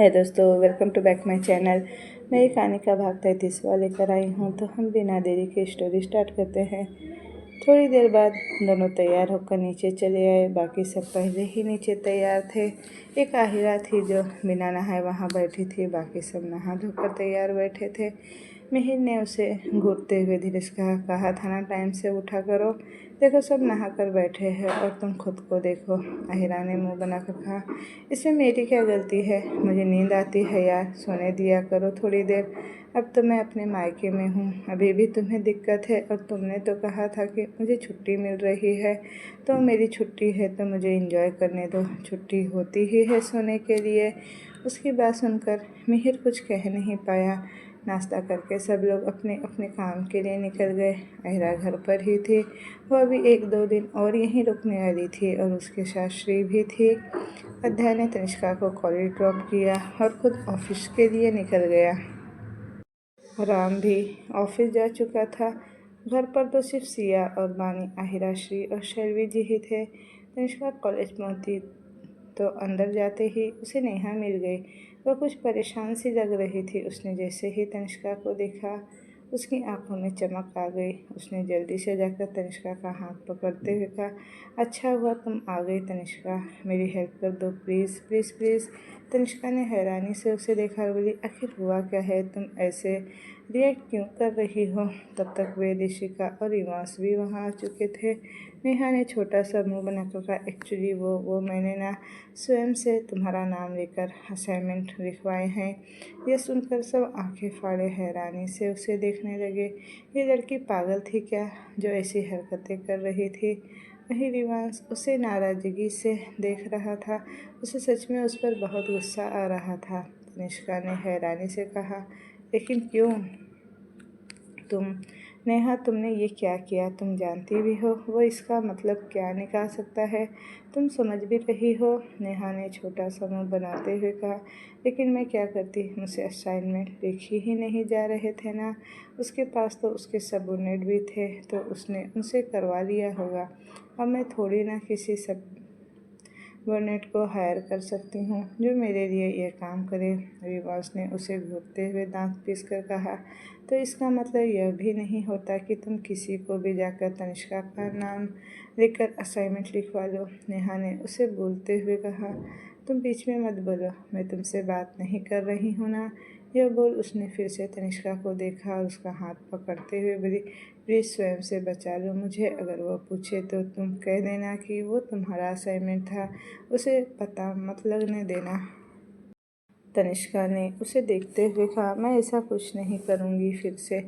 है दोस्तों, welcome to back my channel. मैं एक कहानी का भाग 33 लेकर आई हूँ। तो हम बिना देरी के स्टोरी स्टार्ट करते हैं। थोड़ी देर बाद दोनों तैयार होकर नीचे चले आए। बाकी सब पहले ही नीचे तैयार थे। एक आहिरा थी जो बिना नहाए वहाँ बैठी थी। बाकी सब नहा धोकर तैयार बैठे थे। मिहिर ने उसे घूरते हुए धीरे से कहा था ना, टाइम से उठा करो। देखो सब नहा कर बैठे हैं और तुम खुद को देखो। आहिरा ने मुंह बनाकर कहा, इसमें मेरी क्या गलती है? मुझे नींद आती है यार, सोने दिया करो थोड़ी देर। अब तो मैं अपने मायके में हूँ, अभी भी तुम्हें दिक्कत है और तुमने तो कहा था कि मुझे छुट्टी मिल रही है। तो मेरी छुट्टी है तो मुझे एंजॉय करने दो। छुट्टी होती ही है सोने के लिए। उसकी बात सुनकर मिहिर कुछ कह नहीं पाया। नाश्ता करके सब लोग अपने अपने काम के लिए निकल गए। अहिरा घर पर ही थी। वह भी 1-2 दिन और यहीं रुकने वाली थी और उसके साथ श्री भी थी। अध्याय ने तनिष्का को कॉलेज ड्रॉप किया और खुद ऑफिस के लिए निकल गया। राम भी ऑफिस जा चुका था। घर पर तो सिर्फ सिया और बानी, आहिरा, श्री और शैलवी जी ही थे। तनिष्का कॉलेज पहुंची तो अंदर जाते ही उसे नेहा मिल गई। वह कुछ परेशान सी लग रही थी। उसने जैसे ही तनिष्का को देखा उसकी आंखों में चमक आ गई। उसने जल्दी से जाकर तनिष्का का हाथ पकड़ते हुए कहा, अच्छा हुआ तुम आ गई तनिष्का, मेरी हेल्प कर दो प्लीज़ प्लीज़ प्लीज़। तनिष्का ने हैरानी से उसे देखा और बोली, आखिर हुआ क्या है? तुम ऐसे रिएक्ट क्यों कर रही हो? तब तक वे ऋषिका और रिवास भी वहाँ आ चुके थे। नेहा ने छोटा सा मुंह बनाकर कहा, एक्चुअली वो मैंने ना स्वयं से तुम्हारा नाम लेकर असाइनमेंट लिखवाए हैं। यह सुनकर सब आंखें फाड़े हैरानी से उसे देखने लगे। ये लड़की पागल थी क्या जो ऐसी हरकतें कर रही थी? वहीं रिवांश उसे नाराज़गी से देख रहा था। उसे सच में उस पर बहुत गुस्सा आ रहा था। तनिष्का ने हैरानी से कहा, लेकिन क्यों? तुम नेहा, तुमने ये क्या किया? तुम जानती भी हो वो इसका मतलब क्या निकाल सकता है। तुम समझ भी रही हो। नेहा ने छोटा सा मुँह बनाते हुए कहा, लेकिन मैं क्या करती? मुझसे असाइनमेंट लिखी ही नहीं जा रहे थे ना। उसके पास तो उसके सबोर्डिनेट भी थे तो उसने उनसे करवा लिया होगा। अब मैं थोड़ी ना किसी सब वर्नेट को हायर कर सकती हूँ जो मेरे लिए यह काम करे। रिवाज ने उसे घूरते हुए दांत पीस कर कहा, तो इसका मतलब यह भी नहीं होता कि तुम किसी को भी जाकर तनिष्का का नाम लेकर असाइनमेंट लिखवा लो। नेहा ने उसे बोलते हुए कहा, तुम बीच में मत बोलो, मैं तुमसे बात नहीं कर रही हूँ ना। यह बोल उसने फिर से तनिष्का को देखा और उसका हाथ पकड़ते हुए बोली, प्लीज़ स्वयं से बचा लो मुझे। अगर वो पूछे तो तुम कह देना कि वो तुम्हारा असाइनमेंट था, उसे पता मत लगने देना। तनिष्का ने उसे देखते हुए कहा, मैं ऐसा कुछ नहीं करूँगी। फिर से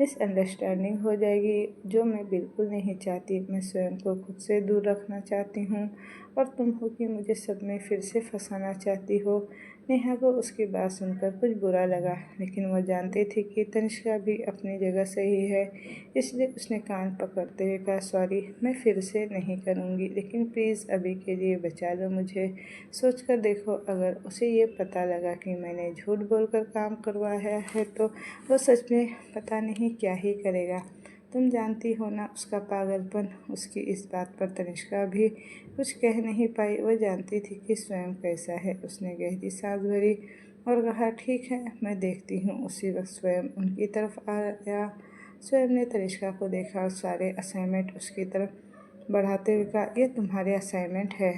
मिसअंडरस्टैंडिंग हो जाएगी जो मैं बिल्कुल नहीं चाहती। मैं स्वयं को खुद से दूर रखना चाहती हूँ और तुम हो कि मुझे सब में फिर से फंसाना चाहती हो। नेहा को उसकी बात सुनकर कुछ बुरा लगा, लेकिन वह जानती थी कि तनिष्का भी अपनी जगह सही है। इसलिए उसने कान पकड़ते हुए कहा, सॉरी, मैं फिर से नहीं करूँगी, लेकिन प्लीज़ अभी के लिए बचा लो मुझे। सोच कर देखो, अगर उसे ये पता लगा कि मैंने झूठ बोलकर काम करवाया है तो वो सच में पता नहीं क्या ही करेगा। तुम जानती हो ना उसका पागलपन। उसकी इस बात पर तनिष्का भी कुछ कह नहीं पाई। वह जानती थी कि स्वयं कैसा है। उसने गहरी सांस भरी और कहा, ठीक है, मैं देखती हूँ। उसी वक्त स्वयं उनकी तरफ आया। स्वयं ने तनिष्का को देखा और सारे असाइनमेंट उसकी तरफ बढ़ाते हुए कहा, यह तुम्हारे असाइनमेंट है।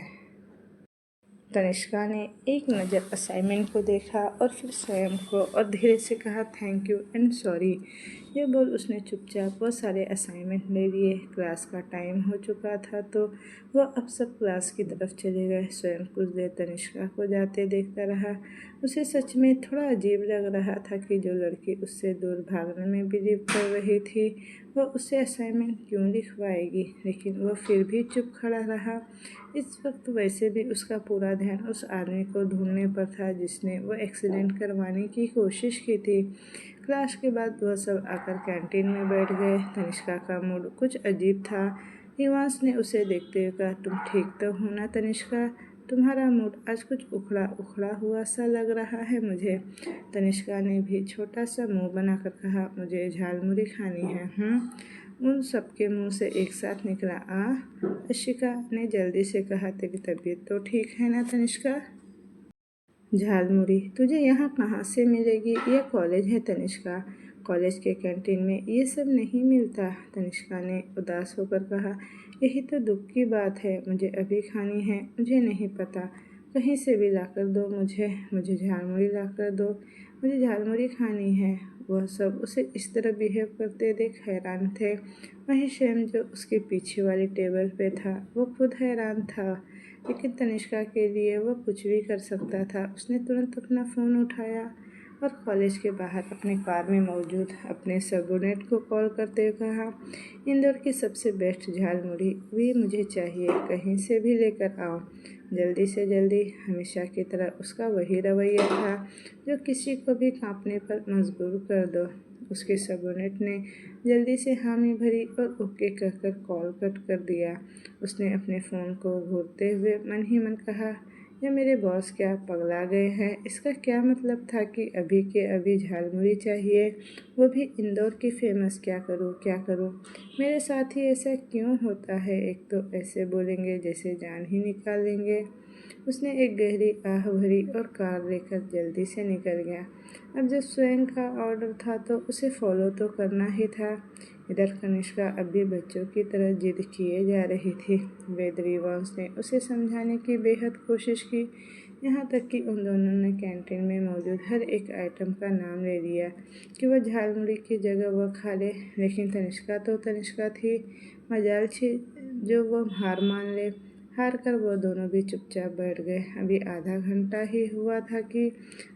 तनिष्का ने एक नज़र असाइनमेंट को देखा और फिर स्वयं को और धीरे से कहा, थैंक यू एंड सॉरी। यह बोल उसने चुपचाप वह सारे असाइनमेंट ले लिए। क्लास का टाइम हो चुका था तो वह अब सब क्लास की तरफ चले गए। स्वयं कुछ देर तनिष्का को जाते देखता रहा। उसे सच में थोड़ा अजीब लग रहा था कि जो लड़की उससे दूर भागने में बिलीव कर रही थी वह उससे असाइनमेंट क्यों लिखवाएगी, लेकिन वह फिर भी चुप खड़ा रहा। इस वक्त वैसे भी उसका पूरा ध्यान उस आदमी को ढूंढने पर था जिसने वह एक्सीडेंट करवाने की कोशिश की थी। क्लास के बाद वह सब आकर कैंटीन में बैठ गए। तनिष्का का मूड कुछ अजीब था। निवास ने उसे देखते हुए कहा, तुम ठीक तो हो ना तनिष्का? तुम्हारा मूड आज कुछ उखड़ा उखड़ा हुआ सा लग रहा है मुझे। तनिष्का ने भी छोटा सा मुंह बनाकर कहा, मुझे झालमुड़ी खानी है। उन सबके मुंह से एक साथ निकला, अशिका ने जल्दी से कहा, तेरी तबीयत तो ठीक है ना तनिष्का? झालमुड़ी तुझे यहाँ कहाँ से मिलेगी? यह कॉलेज है तनिष्का, कॉलेज के कैंटीन में ये सब नहीं मिलता। तनिष्का ने उदास होकर कहा, यही तो दुख की बात है, मुझे अभी खानी है, मुझे नहीं पता, कहीं से भी लाकर दो मुझे, मुझे झालमुड़ी लाकर दो, मुझे झालमुड़ी खानी है। वह सब उसे इस तरह बिहेव करते देख हैरान थे। वहीं स्वयं जो उसके पीछे वाली टेबल पे था वो खुद हैरान था, लेकिन तनिष्का के लिए वह कुछ भी कर सकता था। उसने तुरंत अपना फ़ोन उठाया और कॉलेज के बाहर अपने कार में मौजूद अपने सबोनेट को कॉल करते हुए कहा, इंदौर की सबसे बेस्ट झालमुड़ी भी मुझे चाहिए, कहीं से भी लेकर आओ, जल्दी से जल्दी। हमेशा की तरह उसका वही रवैया था जो किसी को भी कांपने पर मजबूर कर दो। उसके सबोनेट ने जल्दी से हामी भरी और ओके कहकर कॉल कट कर दिया। उसने अपने फ़ोन को घूरते हुए मन ही मन कहा, ये मेरे बॉस क्या पगला गए हैं? इसका क्या मतलब था कि अभी के अभी झालमुड़ी चाहिए, वो भी इंदौर की फेमस। क्या करूँ क्या करूँ? मेरे साथ ही ऐसा क्यों होता है? एक तो ऐसे बोलेंगे जैसे जान ही निकाल लेंगे। उसने एक गहरी आह भरी और कार लेकर जल्दी से निकल गया। अब जब स्वयं का ऑर्डर था तो उसे फॉलो तो करना ही था। इधर कनिष्का अब भी बच्चों की तरह जिद किए जा रही थी। वेदरीवंश ने उसे समझाने की बेहद कोशिश की, यहाँ तक कि उन दोनों ने कैंटीन में मौजूद हर एक आइटम का नाम ले लिया कि वह झालमुड़ी की जगह वह खा ले। लेकिन तनिष्का तो तनिष्का थी, मजाल थी जो वह हार मान ले। हार कर वो दोनों भी चुपचाप बैठ गए। अभी आधा घंटा ही हुआ था कि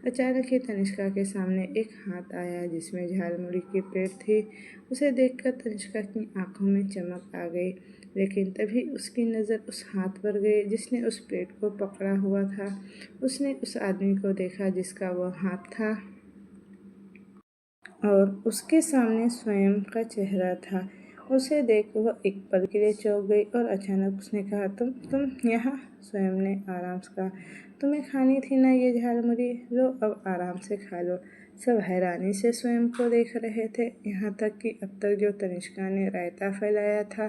अचानक ही तनिष्का के सामने एक हाथ आया जिसमें झालमुड़ी की प्लेट थी। उसे देखकर तनिष्का की आंखों में चमक आ गई, लेकिन तभी उसकी नज़र उस हाथ पर गई जिसने उस प्लेट को पकड़ा हुआ था। उसने उस आदमी को देखा जिसका वह हाथ था और उसके सामने स्वयं का चेहरा था। उसे देख वह एक पल के लिए चौंक गई और अचानक उसने कहा, तुम यहाँ? स्वयं ने आराम से कहा, तुम्हें खानी थी ना ये झालमुड़ी, लो अब आराम से खा लो। सब हैरानी से स्वयं को देख रहे थे, यहाँ तक कि अब तक जो तनिष्का ने रायता फैलाया था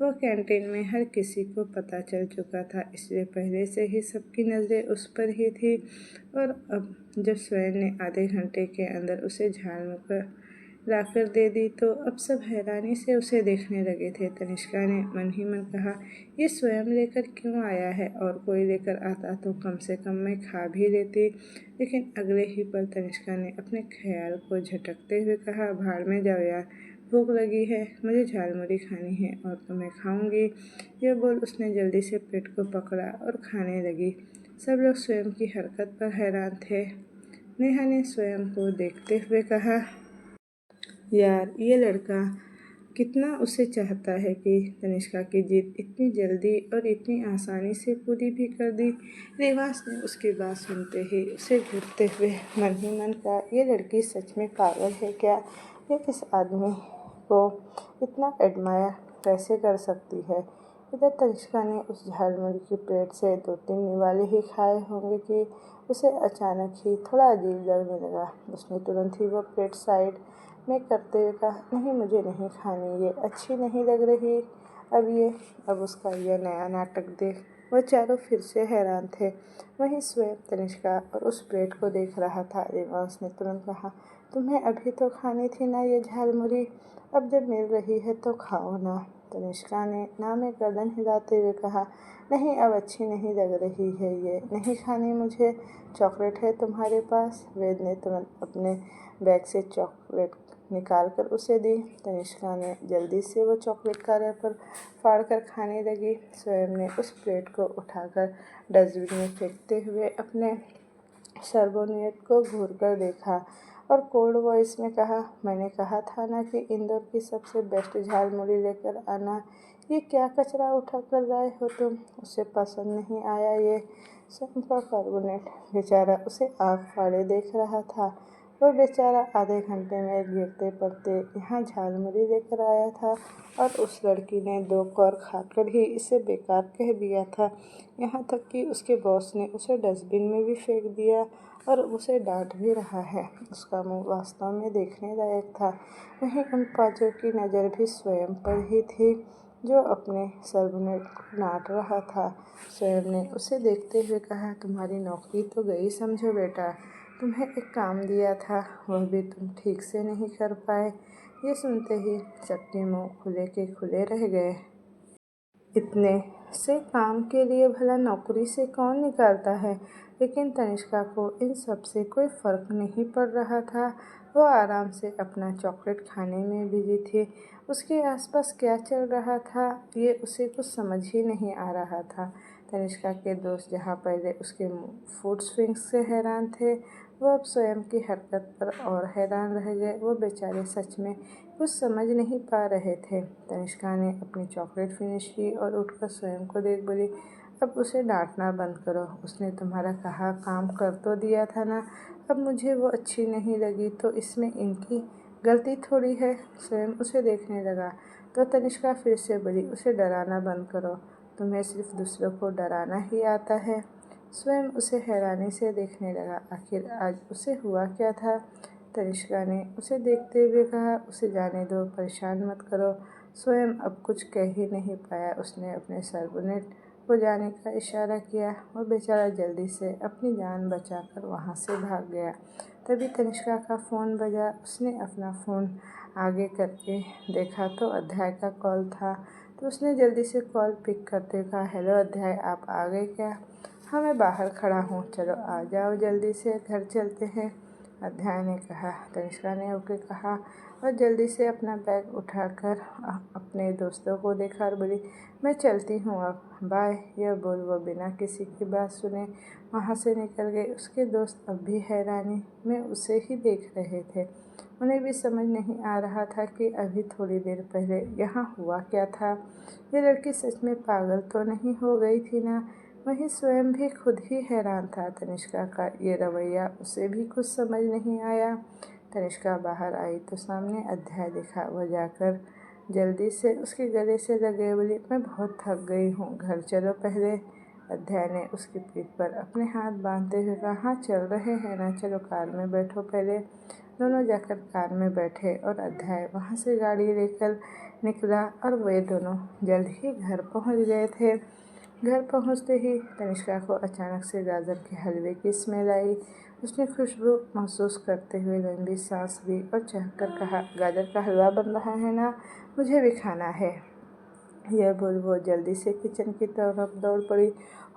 वह कैंटीन में हर किसी को पता चल चुका था, इसलिए पहले से ही सबकी नज़रें उस पर ही थी। और अब जब स्वयं ने आधे घंटे के अंदर उसे झालमुड़ी लाकर दे दी तो अब सब हैरानी से उसे देखने लगे थे। तनिष्का ने मन ही मन कहा, ये स्वयं लेकर क्यों आया है? और कोई लेकर आता तो कम से कम मैं खा भी लेती। लेकिन अगले ही पल तनिष्का ने अपने ख्याल को झटकते हुए कहा, भाड़ में जाओ यार, भूख लगी है, मुझे झालमुड़ी खानी है और तो मैं खाऊंगी। यह बोल उसने जल्दी से प्लेट को पकड़ा और खाने लगी। सब लोग स्वयं की हरकत पर हैरान थे। नेहा ने स्वयं को देखते हुए कहा, यार ये लड़का कितना उसे चाहता है कि तनिष्का की जिद इतनी जल्दी और इतनी आसानी से पूरी भी कर दी। देवांश ने उसकी बात सुनते ही उसे घूरते हुए मन ही मन कहा, ये लड़की सच में पागल है क्या? ये इस आदमी को इतना एडमायर कैसे कर सकती है? इधर तनिष्का ने उस झालमुड़ी की प्लेट से 2-3 निवाले ही खाए होंगे कि उसे अचानक ही थोड़ा अजीब लगने लगा। उसने तुरंत ही वो प्लेट साइड में करते हुए कहा, नहीं मुझे नहीं खानी, ये अच्छी नहीं लग रही। अब उसका यह नया नाटक देख वह चारों फिर से हैरान थे। वहीं स्वयं तनिष्का और उस प्लेट को देख रहा था। देवांश ने तुरंत कहा, तुम्हें अभी तो खानी थी ना ये झालमुड़ी, अब जब मिल रही है तो खाओ ना। तनिष्का ने ना में गर्दन हिलाते हुए कहा, नहीं अब अच्छी नहीं लग रही है, ये नहीं खानी मुझे। चॉकलेट है तुम्हारे पास? वेद ने तुरंत अपने बैग से चॉकलेट निकाल कर उसे दी। तनिष्का ने जल्दी से वो चॉकलेट का रैपर फाड़ कर खाने लगी। स्वयं ने उस प्लेट को उठाकर डस्टबिन में फेंकते हुए अपने सर्वोनेट को घूर कर देखा और कोल्ड वॉइस में कहा, मैंने कहा था ना कि इंदौर की सबसे बेस्ट झालमुड़ी लेकर आना, ये क्या कचरा उठा कर लाए हो तुम? उसे पसंद नहीं आया ये स्वयं का कार्बोनेट। बेचारा उसे आँख फाड़े देख रहा था। वह बेचारा आधे घंटे में गिरते पड़ते यहाँ झालमुड़ी लेकर आया था और उस लड़की ने 2 कौर खाकर ही इसे बेकार कह दिया था। यहाँ तक कि उसके बॉस ने उसे डस्टबिन में भी फेंक दिया और उसे डांट भी रहा है। उसका मुंह वास्तव में देखने लायक था। वहीं उन पांचों की नज़र भी स्वयं पर ही थी। जो अपने सर्वनेट को डांट रहा था। स्वयं ने उसे देखते हुए कहा, तुम्हारी नौकरी तो गई समझो बेटा, तुम्हें एक काम दिया था वह भी तुम ठीक से नहीं कर पाए। ये सुनते ही सबके मुंह खुले के खुले रह गए। इतने से काम के लिए भला नौकरी से कौन निकालता है, लेकिन तनिष्का को इन सब से कोई फर्क नहीं पड़ रहा था। वो आराम से अपना चॉकलेट खाने में बिजी थी। उसके आसपास क्या चल रहा था ये उसे कुछ समझ ही नहीं आ रहा था। तनिष्का के दोस्त जहाँ पहले उसके फूड स्विंग्स से हैरान थे, वो अब स्वयं की हरकत पर और हैरान रह गए। वो बेचारे सच में कुछ समझ नहीं पा रहे थे। तनिष्का ने अपनी चॉकलेट फिनिश की और उठकर स्वयं को देख बोली, अब उसे डांटना बंद करो। उसने तुम्हारा कहा काम कर तो दिया था ना। अब मुझे वो अच्छी नहीं लगी तो इसमें इनकी गलती थोड़ी है। स्वयं उसे देखने लगा तो तनिष्का फिर से बोली, उसे डराना बंद करो। तुम्हें सिर्फ दूसरों को डराना ही आता है। स्वयं उसे हैरानी से देखने लगा। आखिर आज उसे हुआ क्या था। तनिष्का ने उसे देखते हुए कहा, उसे जाने दो, परेशान मत करो। स्वयं अब कुछ कह ही नहीं पाया। उसने अपने सर्वनेट को जाने का इशारा किया। वह बेचारा जल्दी से अपनी जान बचाकर वहाँ से भाग गया। तभी तनिष्का का फ़ोन बजा। उसने अपना फ़ोन आगे करके देखा तो अध्याय का कॉल था। तो उसने जल्दी से कॉल पिक करते कहा, हेलो अध्याय, आप आ गए क्या? हाँ, मैं बाहर खड़ा हूँ, चलो आ जाओ, जल्दी से घर चलते हैं, अध्याय ने कहा। तनिष्का ने ओके कहा और जल्दी से अपना बैग उठाकर अपने दोस्तों को देखा और बोली, मैं चलती हूँ अब, बाय। यह बोल वो बिना किसी की बात सुने वहाँ से निकल गए। उसके दोस्त अब भी हैरानी में उसे ही देख रहे थे। उन्हें भी समझ नहीं आ रहा था कि अभी थोड़ी देर पहले यहाँ हुआ क्या था। ये लड़की सच में पागल तो नहीं हो गई थी ना। वहीं स्वयं भी खुद ही हैरान था। तनिष्का का ये रवैया उसे भी कुछ समझ नहीं आया। तनिष्का बाहर आई तो सामने अध्याय दिखा। वह जाकर जल्दी से उसके गले से लगे बोली, मैं बहुत थक गई हूँ, घर चलो पहले। अध्याय ने उसकी पीठ पर अपने हाथ बांधते हुए कहा, हाँ चल रहे हैं ना, चलो कार में बैठो पहले। दोनों जाकर कार में बैठे और अध्याय वहाँ से गाड़ी लेकर निकला और वे दोनों जल्द ही घर पहुँच गए थे। घर पहुंचते ही तनिष्का को अचानक से गाजर के हलवे की स्मेल आई। उसने खुशबू महसूस करते हुए लंबी सांस ली और चहककर कहा, गाजर का हलवा बन रहा है ना, मुझे भी खाना है। यह बोल वो जल्दी से किचन की तरफ दौड़ पड़ी।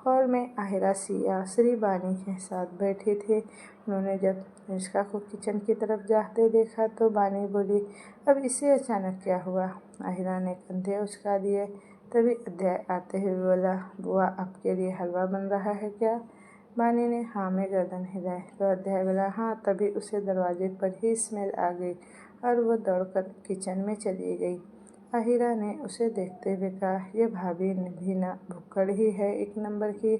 हॉल में आहिरा सिया श्री बानी के साथ बैठे थे। उन्होंने जब तनिष्का को किचन की तरफ जाते देखा तो बानी बोली, अब इसे अचानक क्या हुआ? आहिरा ने कंधे उचका दिए। तभी अध्याय आते हुए बोला, बुआ आपके लिए हलवा बन रहा है क्या? बानी ने हाँ में गर्दन हिलाई तो अध्याय बोला, हाँ। तभी उसे दरवाजे पर ही स्मेल आ गई और वह दौड़कर किचन में चली गई। आहिरा ने उसे देखते हुए कहा, यह भाभी भी ना भुक्कड़ ही है एक नंबर की।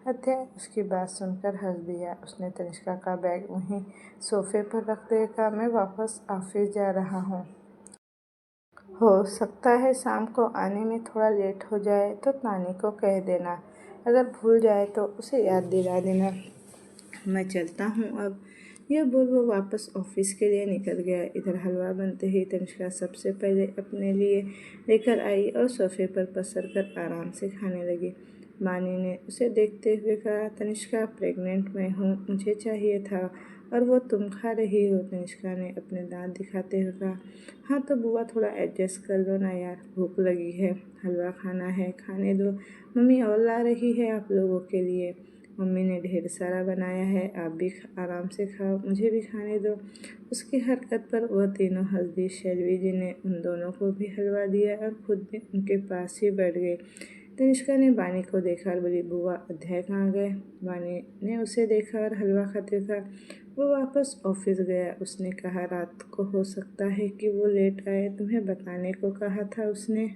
अध्याय उसकी बात सुनकर हंस दिया। उसने तनिष्का का बैग वहीं सोफे पर रखते हुए कहा, मैं वापस ऑफिस जा रहा हूँ, हो सकता है शाम को आने में थोड़ा लेट हो जाए तो तानी को कह देना, अगर भूल जाए तो उसे याद दिला देना, मैं चलता हूँ अब। यह बोल वो वापस ऑफिस के लिए निकल गया। इधर हलवा बनते ही तनिष्का सबसे पहले अपने लिए लेकर आई और सोफे पर पसर कर आराम से खाने लगी। मानी ने उसे देखते हुए कहा, तनिष्का प्रेग्नेंट मैं हूँ, मुझे चाहिए था और वो तुम खा रही हो। तनिष्का ने अपने दांत दिखाते हुए कहा, हाँ तो बुआ थोड़ा एडजस्ट कर लो ना यार, भूख लगी है, हलवा खाना है, खाने दो, मम्मी और ला रही है आप लोगों के लिए, मम्मी ने ढेर सारा बनाया है, आप भी आराम से खाओ, मुझे भी खाने दो। उसकी हरकत पर वह तीनों हंस दी। शैलवी जी ने उन दोनों को भी हलवा दिया और खुद भी उनके पास ही बैठ गए। तनिष्का ने बानी को देखा और बोली, बुआ अध्याय कहाँ गए? बानी ने उसे देखा और हलवा खाते हुए कहा, वो वापस ऑफिस गया। उसने कहा रात को हो सकता है कि वो लेट आए, तुम्हें बताने को कहा था उसने।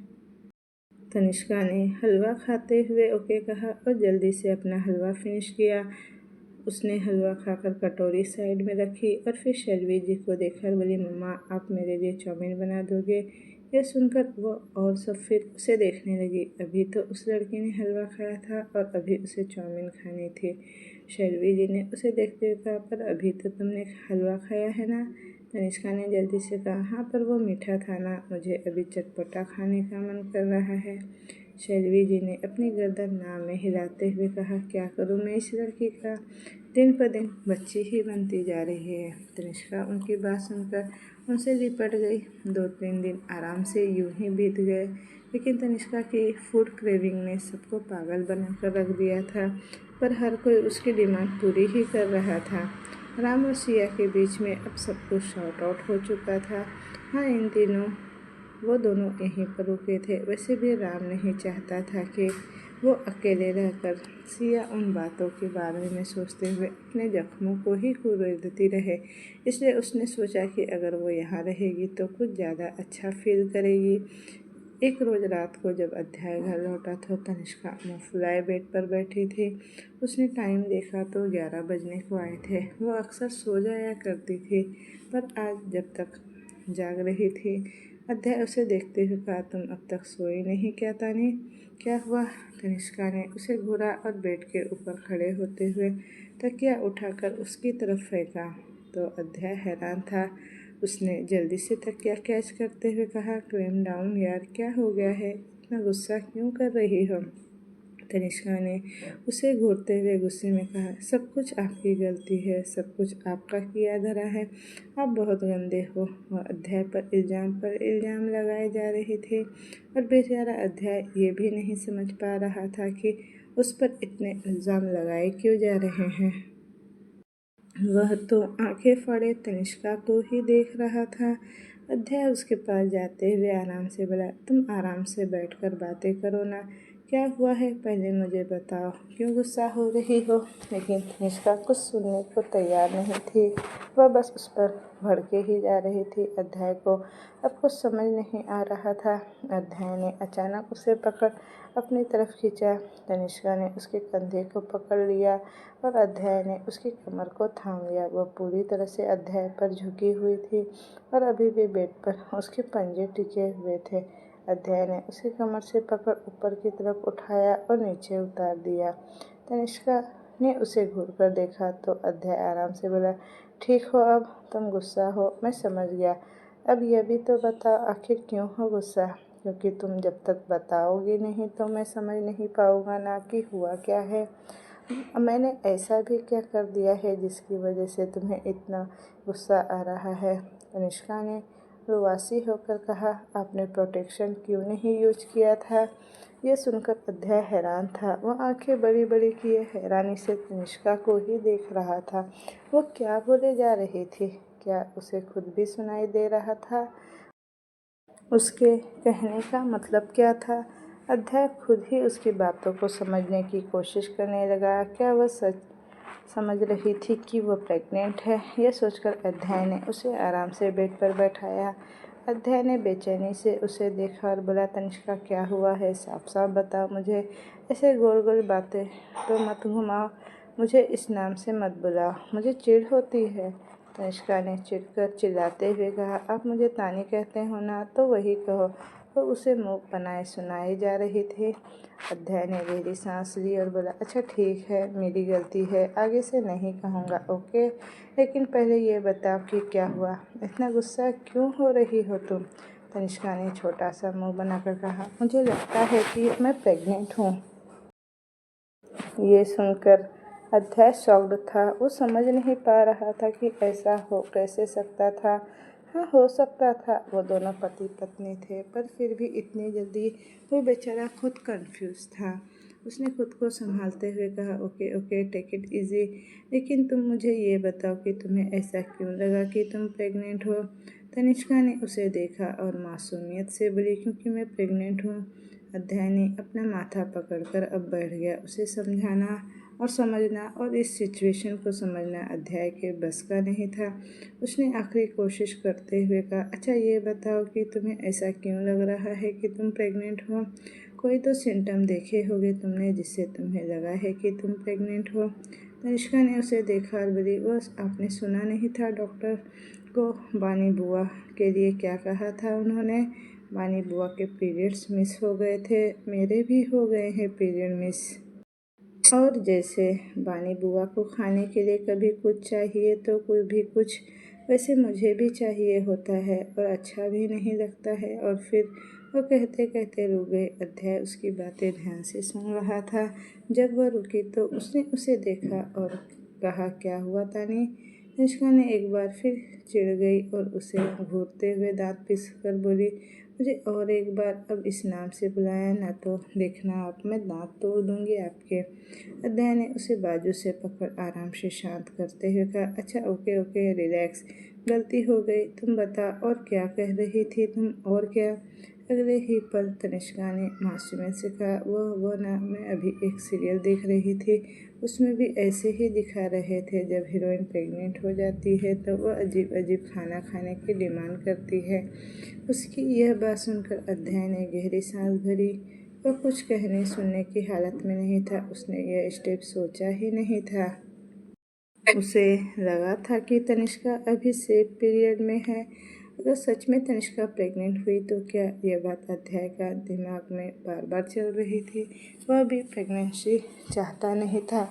तनिष्का ने हलवा खाते हुए ओके कहा और जल्दी से अपना हलवा फिनिश किया। उसने हलवा खाकर कटोरी साइड में रखी और फिर शैलवी जी को देखकर बोली, मम्मा आप मेरे लिए चाउमीन बना दोगे? यह सुनकर वो और सब फिर उसे देखने लगी। अभी तो उस लड़की ने हलवा खाया था और अभी उसे चाउमीन खानी थी। शैलवी जी ने उसे देखते हुए कहा, पर अभी तो तुमने हलवा खाया है ना? तनिष्का ने जल्दी से कहा, हाँ पर वो मीठा था ना, मुझे अभी चटपटा खाने का मन कर रहा है। शैलवी जी ने अपनी गर्दन ना में हिलाते हुए कहा, क्या करूँ मैं इस लड़की का? दिन पर दिन बच्ची ही बनती जा रही है। तनिष्का उनकी बात सुनकर उनसे लिपट गई। 2-3 दिन आराम से यूं ही बीत गए, लेकिन तनिष्का की फूड क्रेविंग ने सबको पागल बनाकर रख दिया था। पर हर कोई उसकी डिमांड पूरी ही कर रहा था। राम और सिया के बीच में अब सब कुछ शॉर्ट आउट हो चुका था। हाँ, इन दिनों वो दोनों यहीं पर रुके थे। वैसे भी राम नहीं चाहता था कि वो अकेले रहकर सिया उन बातों के बारे में सोचते हुए अपने जख्मों को ही कुरेदती रहे। इसलिए उसने सोचा कि अगर वो यहाँ रहेगी तो कुछ ज़्यादा अच्छा फील करेगी। एक रोज़ रात को जब अध्याय घर लौटा तो तनिष्का मुँह फुलाए बेड पर बैठी थी। उसने टाइम देखा तो 11 बजने को आए थे। वो अक्सर सो जाया करती थी, पर आज जब तक जाग रही थी। अध्याय उसे देखते हुए कहा, तुम अब तक सोई नहीं क्या तानी? क्या हुआ? तनिष्का ने उसे घूरा और बेड के ऊपर खड़े होते हुए तकिया उठाकर उसकी तरफ फेंका तो अध्याय हैरान था। उसने जल्दी से तकिया कैच करते हुए कहा, क्लेम डाउन यार, क्या हो गया है? इतना गुस्सा क्यों कर रही हो? तनिष्का ने उसे घूरते हुए गुस्से में कहा, सब कुछ आपकी गलती है, सब कुछ आपका किया धरा है, आप बहुत गंदे हो। वह अध्याय पर इल्ज़ाम लगाए जा रहे थे और बेचारा अध्याय ये भी नहीं समझ पा रहा था कि उस पर इतने इल्ज़ाम लगाए क्यों जा रहे हैं। वह तो आंखें फाड़े तनिष्का को ही देख रहा था। अध्याय उसके पास जाते हुए आराम से बोला, तुम आराम से बैठकर बातें करो ना, क्या हुआ है पहले मुझे बताओ, क्यों गुस्सा हो रही हो? लेकिन तनिष्का कुछ सुनने को तैयार नहीं थी। वह बस उस पर भड़के ही जा रही थी। अध्याय को अब कुछ समझ नहीं आ रहा था। अध्याय ने अचानक उसे पकड़ अपनी तरफ खींचा। तनिष्का ने उसके कंधे को पकड़ लिया और अध्याय ने उसकी कमर को थाम लिया। वह पूरी तरह से अध्याय पर झुकी हुई थी और अभी भी बेड पर उसके पंजे टिके हुए थे। अध्याय ने उसे कमर से पकड़ ऊपर की तरफ उठाया और नीचे उतार दिया। तनिष्का ने उसे घूरकर देखा तो अध्याय आराम से बोला, ठीक हो अब? तुम गुस्सा हो, मैं समझ गया। अब यह भी तो बताओ, आखिर क्यों हो गुस्सा? क्योंकि तुम जब तक बताओगी नहीं तो मैं समझ नहीं पाऊँगा ना कि हुआ क्या है। मैंने ऐसा भी क्या कर दिया है जिसकी वजह से तुम्हें इतना गुस्सा आ रहा है? तनिष्का ने रुआसी होकर कहा, आपने प्रोटेक्शन क्यों नहीं यूज किया था? यह सुनकर अध्याय हैरान था। वह आंखें बड़ी बड़ी किए हैरानी से तनिष्का को ही देख रहा था। वो क्या बोले जा रही थी? क्या उसे खुद भी सुनाई दे रहा था? उसके कहने का मतलब क्या था? अध्याय खुद ही उसकी बातों को समझने की कोशिश करने लगा। क्या वह सच समझ रही थी कि वह प्रेग्नेंट है? यह सोचकर अध्याय ने उसे आराम से बेड पर बैठाया। अध्याय ने बेचैनी से उसे देखा और बोला, तनिष्का क्या हुआ है? साफ साफ बताओ मुझे, ऐसे गोल गोल बातें तो मत घुमाओ। मुझे इस नाम से मत बुलाओ, मुझे चिढ़ होती है। तनिष्का ने चिढ़कर चिल्लाते हुए कहा, आप मुझे तानी कहते हो ना, तो वही कहो। वो उसे मुँह बनाए सुनाई जा रही थी। अध्याय ने गहरी सांस ली और बोला, अच्छा ठीक है, मेरी गलती है, आगे से नहीं कहूँगा, ओके? लेकिन पहले ये बताओ कि क्या हुआ? इतना गुस्सा क्यों हो रही हो तुम? तनिष्का ने छोटा सा मुँह बनाकर कहा, मुझे लगता है कि मैं प्रेग्नेंट हूँ। ये सुनकर अध्याय शॉक्ड था। वो समझ नहीं पा रहा था कि ऐसा हो कैसे सकता था। हाँ, हो सकता था, वो दोनों पति पत्नी थे, पर फिर भी इतनी जल्दी? वो बेचारा खुद कंफ्यूज था। उसने खुद को संभालते हुए कहा, okay okay, take it easy, लेकिन तुम मुझे ये बताओ कि तुम्हें ऐसा क्यों लगा कि तुम प्रेग्नेंट हो? तनिष्का ने उसे देखा और मासूमियत से बोली, क्योंकि मैं प्रेग्नेंट हूँ। अध्याय ने अपना माथा पकड़कर अब बैठ गया। उसे समझाना और समझना और इस सिचुएशन को समझना अध्याय के बस का नहीं था। उसने आखिरी कोशिश करते हुए कहा, अच्छा ये बताओ कि तुम्हें ऐसा क्यों लग रहा है कि तुम प्रेग्नेंट हो? कोई तो सिम्टम देखे होंगे तुमने जिससे तुम्हें लगा है कि तुम प्रेग्नेंट हो। तनिष्का ने उसे देखा और बोली, बस आपने सुना नहीं था डॉक्टर को बानी बुआ के लिए क्या कहा था उन्होंने? बानी बुआ के पीरियड्स मिस हो गए थे, मेरे भी हो गए हैं पीरियड मिस। और जैसे बानी बुआ को खाने के लिए कभी कुछ चाहिए तो कोई भी कुछ, वैसे मुझे भी चाहिए होता है और अच्छा भी नहीं लगता है। और फिर वो कहते कहते रुक गए। अध्याय उसकी बातें ध्यान से सुन रहा था। जब वह रुकी तो उसने उसे देखा और कहा, क्या हुआ तानी? अनुष्का ने एक बार फिर चिढ़ गई और उसे घूरते हुए दांत पीस कर बोली, मुझे और एक बार अब इस नाम से बुलाया ना तो देखना आप, मैं दांत तोड़ दूंगी आपके। अध्याय ने उसे बाजू से पकड़ आराम से शांत करते हुए कहा, अच्छा ओके ओके रिलैक्स, गलती हो गई, तुम बता और क्या कह रही थी तुम? और क्या? अगले ही पल तनिष्का ने मासूमियत से कहा, वो ना, मैं अभी एक सीरियल देख रही थी, उसमें भी ऐसे ही दिखा रहे थे। जब हीरोइन प्रेग्नेंट हो जाती है तो वह अजीब अजीब खाना खाने की डिमांड करती है। उसकी यह बात सुनकर अध्याय ने गहरी सांस भरी। वह कुछ कहने सुनने की हालत में नहीं था। उसने यह स्टेप सोचा ही नहीं था। उसे लगा था कि तनिष्का अभी सेफ पीरियड में है। अगर सच में तनिष्का प्रेग्नेंट हुई तो क्या? यह बात अध्याय का दिमाग में बार बार चल रही थी। वह भी प्रेगनेंसी चाहता नहीं था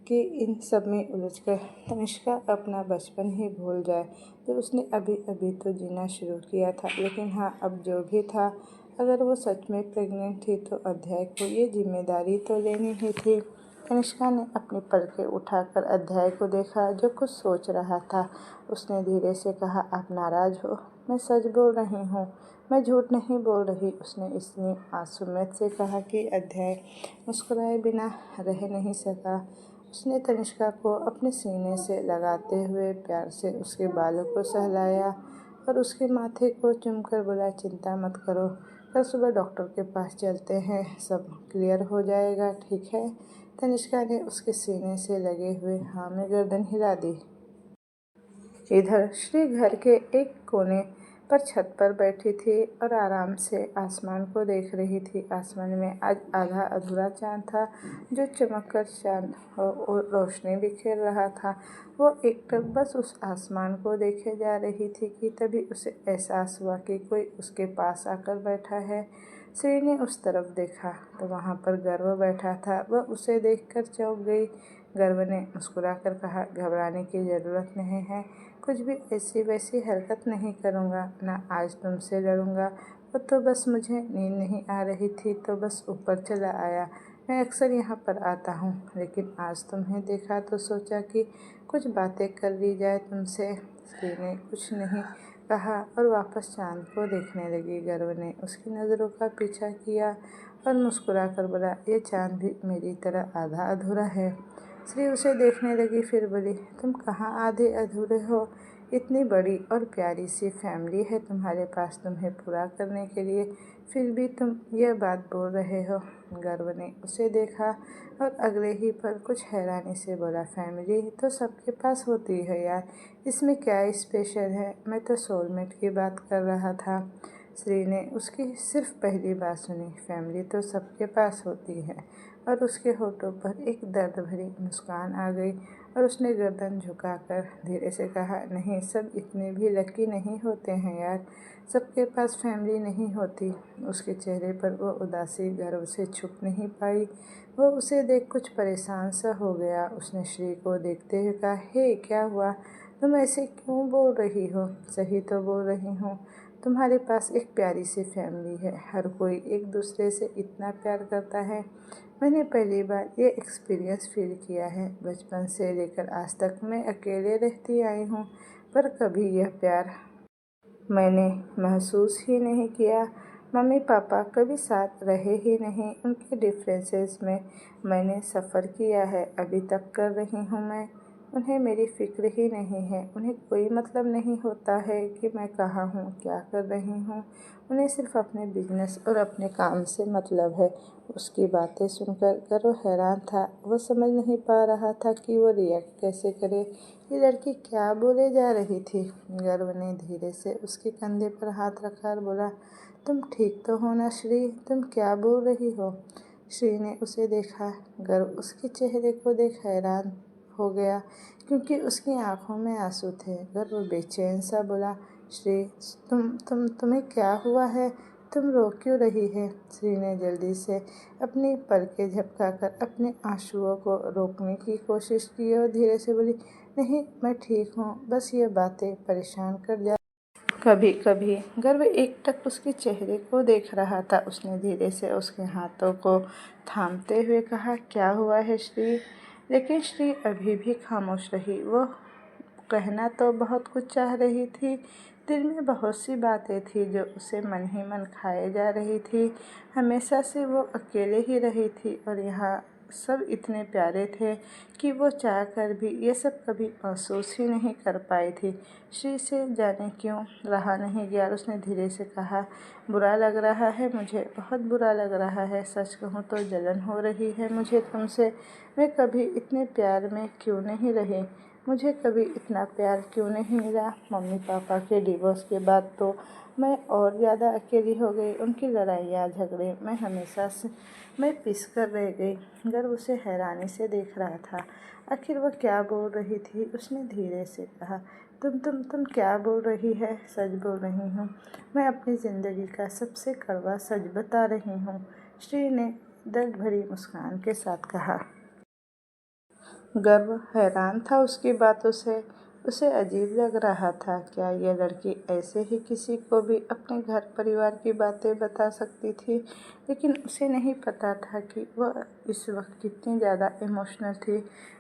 कि इन सब में उलझकर तनिष्का अपना बचपन ही भूल जाए जो उसने अभी अभी तो जीना शुरू किया था। लेकिन हाँ, अब जो भी था, अगर वो सच में प्रेग्नेंट थी तो अध्याय को ये जिम्मेदारी तो लेनी ही थी। तनिष्का ने अपनी पलकें उठाकर अध्याय को देखा जो कुछ सोच रहा था। उसने धीरे से कहा, आप नाराज हो? मैं सच बोल रही हूँ, मैं झूठ नहीं बोल रही। उसने इतनी मासूमियत से कहा कि अध्याय मुस्कुराए बिना रह नहीं सका। उसने तनिष्का को अपने सीने से लगाते हुए प्यार से उसके बालों को सहलाया और उसके माथे को चूमकर बोला, चिंता मत करो, कल सुबह डॉक्टर के पास चलते हैं, सब क्लियर हो जाएगा, ठीक है? तनिष्का ने उसके सीने से लगे हुए हाँ में गर्दन हिला दी। इधर श्री घर के एक कोने पर छत पर बैठी थी और आराम से आसमान को देख रही थी। आसमान में आज आधा अधूरा चांद था जो चमककर चांद और रोशनी बिखेर रहा था। वो एकटक बस उस आसमान को देखे जा रही थी कि तभी उसे एहसास हुआ कि कोई उसके पास आकर बैठा है। श्री ने उस तरफ देखा तो वहाँ पर गर्व बैठा था। वह उसे देखकर चौंक गई। गर्व ने मुस्कुराकर कहा, घबराने की ज़रूरत नहीं है, कुछ भी ऐसी वैसी हरकत नहीं करूँगा, ना आज तुमसे लड़ूंगा। वो तो बस मुझे नींद नहीं आ रही थी तो बस ऊपर चला आया। मैं अक्सर यहाँ पर आता हूँ, लेकिन आज तुम्हें देखा तो सोचा कि कुछ बातें कर ली जाए तुमसे। श्री ने कुछ नहीं कहा और वापस चांद को देखने लगी। गर्व ने उसकी नज़रों का पीछा किया और मुस्कुराकर बोला, ये चांद भी मेरी तरह आधा अधूरा है। श्री उसे देखने लगी, फिर बोली, तुम कहाँ आधे अधूरे हो? इतनी बड़ी और प्यारी सी फैमिली है तुम्हारे पास तुम्हें पूरा करने के लिए, फिर भी तुम यह बात बोल रहे हो। गर्व ने उसे देखा और अगले ही पल कुछ हैरानी से बोला, फैमिली तो सबके पास होती है यार, इसमें क्या स्पेशल है? मैं तो सोलमेट की बात कर रहा था। श्री ने उसकी सिर्फ पहली बात सुनी, फैमिली तो सबके पास होती है, और उसके होठों पर एक दर्द भरी मुस्कान आ गई और उसने गर्दन झुकाकर धीरे से कहा, नहीं, सब इतने भी लकी नहीं होते हैं यार, सबके पास फैमिली नहीं होती। उसके चेहरे पर वो उदासी गर्व से छुप नहीं पाई। वो उसे देख कुछ परेशान सा हो गया। उसने श्री को देखते हुए कहा, हे क्या हुआ, तुम ऐसे क्यों बोल रही हो? सही तो बोल रही हूँ, तुम्हारे पास एक प्यारी सी फैमिली है, हर कोई एक दूसरे से इतना प्यार करता है। मैंने पहली बार ये एक्सपीरियंस फील किया है। बचपन से लेकर आज तक मैं अकेले रहती आई हूँ, पर कभी यह प्यार मैंने महसूस ही नहीं किया। मम्मी पापा कभी साथ रहे ही नहीं, उनके डिफरेंसेस में मैंने सफ़र किया है, अभी तक कर रही हूँ मैं। उन्हें मेरी फ़िक्र ही नहीं है, उन्हें कोई मतलब नहीं होता है कि मैं कहाँ हूँ, क्या कर रही हूँ। उन्हें सिर्फ अपने बिजनेस और अपने काम से मतलब है। उसकी बातें सुनकर गर्व हैरान था। वो समझ नहीं पा रहा था कि वो रिएक्ट कैसे करे। ये लड़की क्या बोले जा रही थी। गर्व ने धीरे से उसके कंधे पर हाथ रखा और बोला, तुम ठीक तो हो ना श्री, तुम क्या बोल रही हो? श्री ने उसे देखा। गर्व उसके चेहरे को देख हैरान हो गया क्योंकि उसकी आंखों में आंसू थे। गर्व बेचैन सा बोला, श्री तुम्हें क्या हुआ है? तुम रो क्यों रही है? श्री ने जल्दी से अपनी पलकें झपकाकर अपने आंसुओं को रोकने की कोशिश की और धीरे से बोली, नहीं, मैं ठीक हूँ, बस ये बातें परेशान कर जा। कभी कभी गर्व एकटक उसके चेहरे को देख रहा था। उसने धीरे से उसके हाथों को थामते हुए कहा, क्या हुआ है श्री? लेकिन श्री अभी भी खामोश रही। वो कहना तो बहुत कुछ चाह रही थी। दिल में बहुत सी बातें थी जो उसे मन ही मन खाए जा रही थी। हमेशा से वो अकेले ही रही थी और यहाँ सब इतने प्यारे थे कि वो चाह कर भी ये सब कभी महसूस ही नहीं कर पाई थी। श्री से जाने क्यों रहा नहीं गया। उसने धीरे से कहा, बुरा लग रहा है मुझे, बहुत बुरा लग रहा है। सच कहूँ तो जलन हो रही है मुझे तुमसे। मैं कभी इतने प्यार में क्यों नहीं रही? मुझे कभी इतना प्यार क्यों नहीं मिला? मम्मी पापा के डिवोर्स के बाद तो मैं और ज़्यादा अकेली हो गई। उनकी लड़ाइयाँ झगड़े मैं पिस कर रह गई। गर्व उसे हैरानी से देख रहा था। आखिर वह क्या बोल रही थी? उसने धीरे से कहा, तुम क्या बोल रही है? सच बोल रही हूँ। मैं अपनी ज़िंदगी का सबसे कड़वा सच बता रही हूँ, श्री ने दर्द भरी मुस्कान के साथ कहा। गर्व हैरान था उसकी बातों से। उसे अजीब लग रहा था। क्या यह लड़की ऐसे ही किसी को भी अपने घर परिवार की बातें बता सकती थी? लेकिन उसे नहीं पता था कि वह इस वक्त कितनी ज़्यादा इमोशनल थी।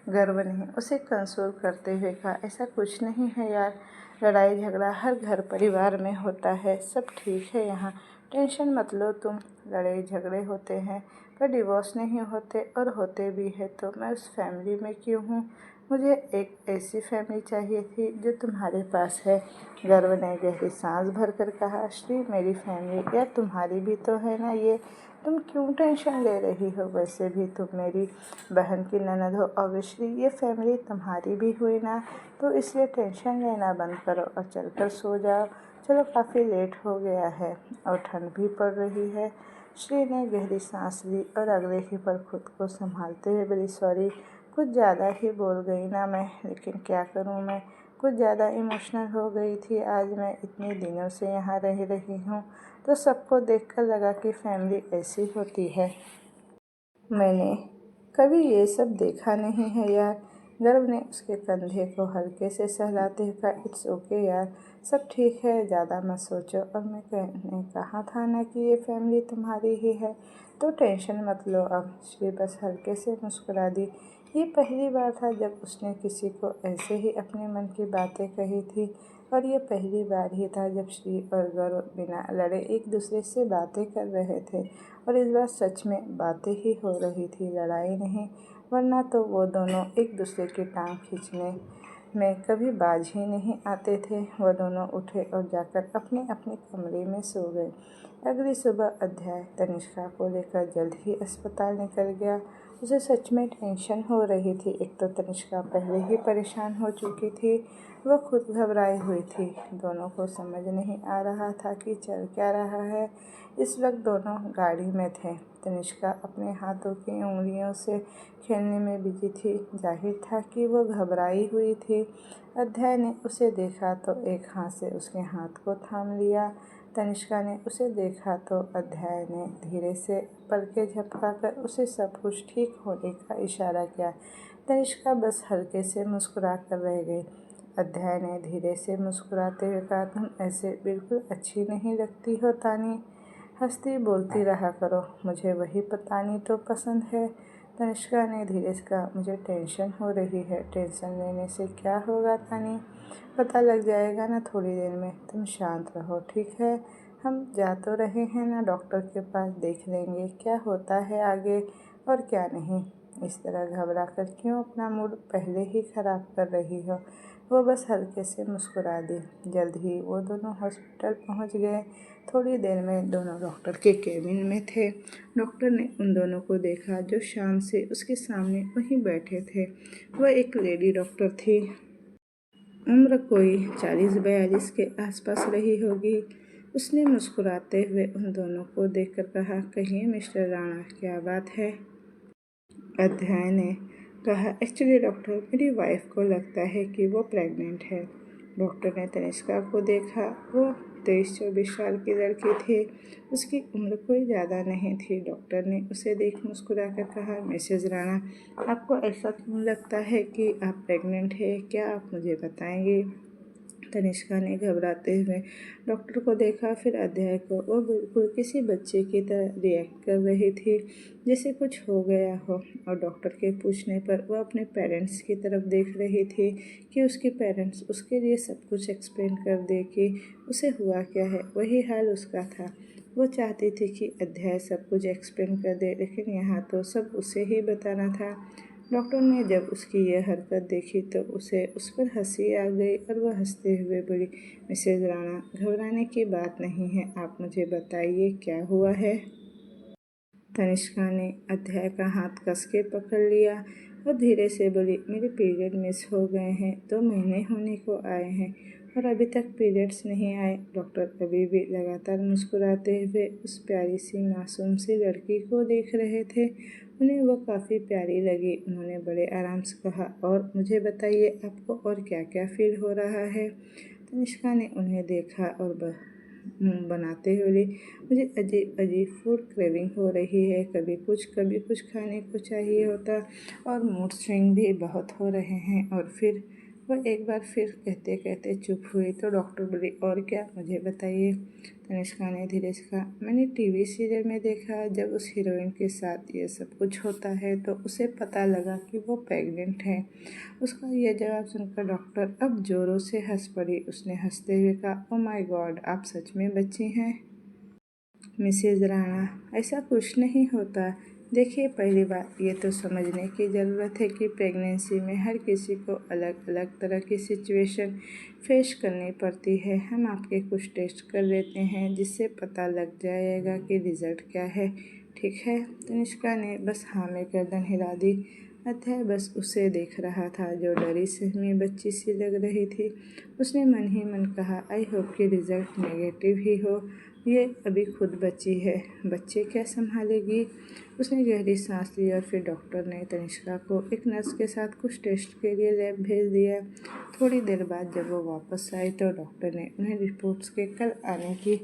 गर्व ने उसे कंसोल करते हुए कहा, ऐसा कुछ नहीं है यार, लड़ाई झगड़ा हर घर परिवार में होता है, सब ठीक है यहाँ, टेंशन मत लो तुम। लड़ाई झगड़े होते हैं पर डिवोर्स नहीं होते, और होते भी है तो मैं उस फैमिली में क्यों हूँ? मुझे एक ऐसी फैमिली चाहिए थी जो तुम्हारे पास है। गर्व ने गहरी सांस भरकर कहा, श्री मेरी फैमिली या तुम्हारी भी तो है ना ये, तुम क्यों टेंशन ले रही हो? वैसे भी तुम मेरी बहन की ननद हो, ऑब्वियसली ये फैमिली तुम्हारी भी हुई ना, तो इसलिए टेंशन लेना बंद करो और चलकर सो जाओ। चलो, काफ़ी लेट हो गया है और ठंड भी पड़ रही है। श्री ने गहरी सांस ली और अगले ही पल खुद को संभालते हुए बोली, सॉरी, कुछ ज़्यादा ही बोल गई ना मैं, लेकिन क्या करूँ, मैं कुछ ज़्यादा इमोशनल हो गई थी। आज मैं इतने दिनों से यहाँ रह रही हूँ तो सबको देखकर लगा कि फैमिली ऐसी होती है। मैंने कभी ये सब देखा नहीं है यार। गर्व ने उसके कंधे को हल्के से सहलाते हुए कहा, इट्स ओके यार, सब ठीक है, ज़्यादा मत सोचो। और मैंने कहा था ना कि ये फैमिली तुम्हारी ही है, तो टेंशन मत लो अब। श्री बस हल्के से मुस्कुरा दी। ये पहली बार था जब उसने किसी को ऐसे ही अपने मन की बातें कही थी, और ये पहली बार ही था जब श्री और गर्व बिना लड़े एक दूसरे से बातें कर रहे थे। और इस बार सच में बातें ही हो रही थी, लड़ाई नहीं, वरना तो वो दोनों एक दूसरे की टांग खींचने में कभी बाज ही नहीं आते थे। वह दोनों उठे और जाकर अपने अपने कमरे में सो गए। अगली सुबह अध्याय तनिष्का को लेकर जल्द ही अस्पताल निकल गया। उसे सच में टेंशन हो रही थी। एक तो तनिष्का पहले ही परेशान हो चुकी थी, वह खुद घबराई हुई थी। दोनों को समझ नहीं आ रहा था कि चल क्या रहा है। इस वक्त दोनों गाड़ी में थे। तनिष्का अपने हाथों की उंगलियों से खेलने में बिजी थी। जाहिर था कि वो घबराई हुई थी। अध्याय ने उसे देखा तो एक हाथ से उसके हाथ को थाम लिया। तनिष्का ने उसे देखा तो अध्याय ने धीरे से पलकें झपकाकर उसे सब कुछ ठीक होने का इशारा किया। तनिष्का बस हल्के से मुस्कुरा कर रह गई। अध्याय ने धीरे से मुस्कुराते हुए कहा, तुम ऐसे बिल्कुल अच्छी नहीं लगती हो तानी, हंसती बोलती रहा करो, मुझे वही तानी तो पसंद है। तनिष्का ने धीरे से कहा, मुझे टेंशन हो रही है। टेंशन लेने से क्या होगा तानी, पता लग जाएगा ना थोड़ी देर में, तुम शांत रहो, ठीक है? हम जा तो रहे हैं ना डॉक्टर के पास, देख लेंगे क्या होता है आगे और क्या नहीं। इस तरह घबरा कर क्यों अपना मूड पहले ही ख़राब कर रही हो? वो बस हल्के से मुस्कुरा दी। जल्द ही वो दोनों हॉस्पिटल पहुंच गए। थोड़ी देर में दोनों डॉक्टर के केबिन में थे। डॉक्टर ने उन दोनों को देखा जो शाम से उसके सामने वहीं बैठे थे। वह एक लेडी डॉक्टर थी। उम्र कोई 40-42 के आसपास रही होगी। उसने मुस्कुराते हुए उन दोनों को देखकर कहा, कहिए मिस्टर राणा, क्या बात है? अध्याय ने कहा, एक्चुअली डॉक्टर, मेरी वाइफ को लगता है कि वो प्रेग्नेंट है। डॉक्टर ने तनिष्का को देखा। वो 23-24 साल की लड़की थी। उसकी उम्र कोई ज़्यादा नहीं थी। डॉक्टर ने उसे देख मुस्कुराकर कहा, मिसेज राणा, आपको ऐसा क्यों लगता है कि आप प्रेग्नेंट हैं? क्या आप मुझे बताएंगे? तनिष्का ने घबराते हुए डॉक्टर को देखा, फिर अध्याय को। वो बिल्कुल किसी बच्चे की तरह रिएक्ट कर रही थी, जैसे कुछ हो गया हो। और डॉक्टर के पूछने पर वह अपने पेरेंट्स की तरफ देख रही थी कि उसके पेरेंट्स उसके लिए सब कुछ एक्सप्लेन कर दे कि उसे हुआ क्या है। वही हाल उसका था। वो चाहती थी कि अध्याय सब कुछ एक्सप्लेन कर दे, लेकिन यहाँ तो सब उसे ही बताना था। डॉक्टर ने जब उसकी यह हरकत देखी तो उसे उस पर हंसी आ गई और वह हंसते हुए बोली, मिसेज राणा, घबराने की बात नहीं है, आप मुझे बताइए क्या हुआ है। तनिष्का ने अध्याय का हाथ कस के पकड़ लिया और धीरे से बोली, मेरे पीरियड मिस हो गए हैं, 2 महीने होने को आए हैं और अभी तक पीरियड्स नहीं आए। डॉक्टर अभी भी लगातार मुस्कुराते हुए उस प्यारी सी मासूम सी लड़की को देख रहे थे। उन्हें वह काफ़ी प्यारी लगी। उन्होंने बड़े आराम से कहा, और मुझे बताइए आपको और क्या क्या फील हो रहा है। तनिष्का ने उन्हें देखा और बनाते हुए, मुझे अजीब अजीब फूड क्रेविंग हो रही है, कभी कुछ खाने को चाहिए होता और मूड स्विंग भी बहुत हो रहे हैं। और फिर वह एक बार फिर कहते कहते चुप हुई तो डॉक्टर बोली, और क्या, मुझे बताइए। तनिष्का ने धीरे से कहा, मैंने टीवी सीरियल में देखा, जब उस हीरोइन के साथ ये सब कुछ होता है तो उसे पता लगा कि वो प्रेग्नेंट है। उसका यह जवाब सुनकर डॉक्टर अब जोरों से हंस पड़ी। उसने हंसते हुए कहा, ओ माय गॉड, आप सच में बच्ची हैं। मिसेज राणा, ऐसा कुछ नहीं होता। देखिए, पहली बात ये तो समझने की ज़रूरत है कि प्रेगनेंसी में हर किसी को अलग अलग तरह की सिचुएशन फेस करनी पड़ती है। हम आपके कुछ टेस्ट कर लेते हैं जिससे पता लग जाएगा कि रिज़ल्ट क्या है, ठीक है। तनिष्का ने बस हाँ में गर्दन हिला दी। अध्याय बस उसे देख रहा था, जो डरी सहमी बच्ची सी लग रही थी। उसने मन ही मन कहा, आई होप कि रिज़ल्ट नेगेटिव ही हो। ये अभी खुद बच्ची है, बच्चे क्या संभालेगी। उसने गहरी सांस ली और फिर डॉक्टर ने तनिष्का को एक नर्स के साथ कुछ टेस्ट के लिए लैब भेज दिया। थोड़ी देर बाद जब वो वापस आई तो डॉक्टर ने उन्हें रिपोर्ट्स के कल आने के